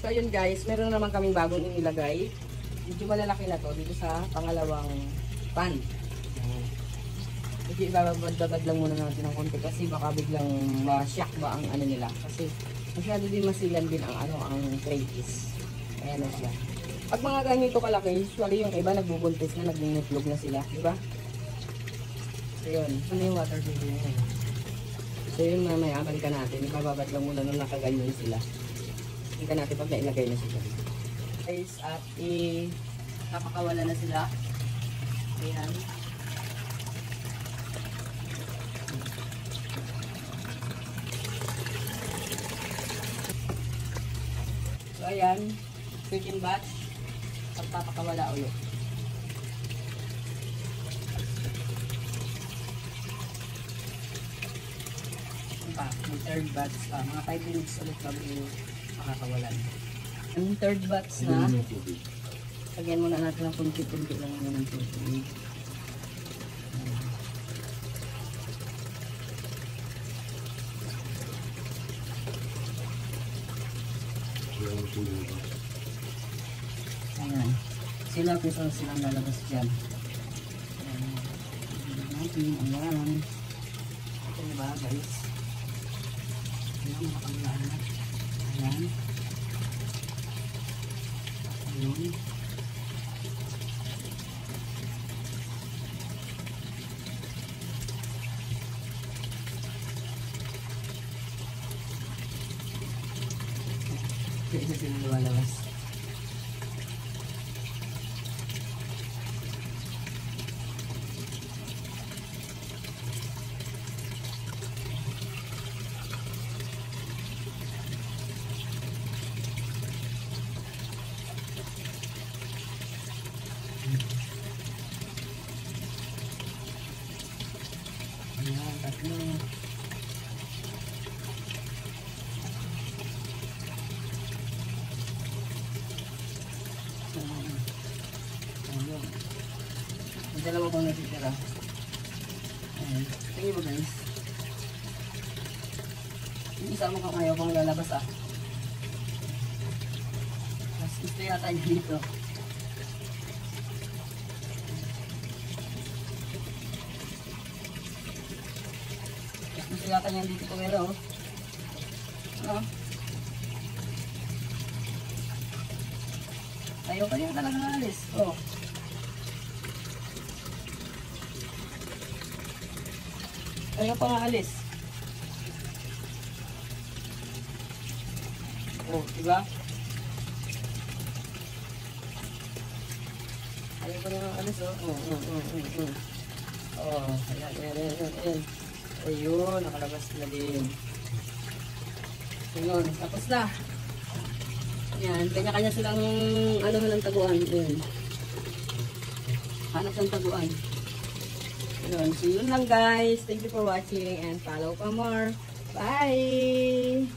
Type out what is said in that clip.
So ayun guys, meron naman kaming bagong inilagay. Medyo malalaki na to dito sa pangalawang pan. Medyo ibababad lang muna natin ng konti kasi baka biglang ma-shock ba ang ano nila. Kasi masyado din masilan din ang ang trachis. Ayan na siya. Pag mga ganito kalaki, usually yung iba nagbubuntis na, nagningitlog na sila, di ba? So yun, ano yung water baby na yun? So yun mamaya, balikan natin. Ibababad lang muna nung nakaganyan sila. Balikan natin pag nailagay na sila. Guys, at napakawala na sila. Ayan. So ayan, second batch. Pagpapakawala ulit. May third batch pa. Mga 5 minutes ulit bago makakawalan. Ang third batch na, lagyan muna natin ng kunti-kunti lang ng tubig. Ayan. Sila kung silang lalabas dyan. Ayan. Ito diba guys? Ayan, makakaglaan na. Ayan. Ayan. Isa silang lumalabas. Ayan, tatlo. Ayan. Ang dalawa kong natitira. Ayan. Tingin mo guys. Yung isa mo kung ayaw kong lalabas Mas gusto yata niya dito. Gusto yata niya dito kumera ayaw pa niya talaga naalis. Ayaw pa nga alis. Diba? Ayaw pa nga alis ayan. Ayun, nakalabas na din. Ayun, tapos na. Yan, kanya-kanya silang ng taguan. Ayun. Hanap ng taguan. Ayun, so yun lang guys. Thank you for watching and follow for more. Bye!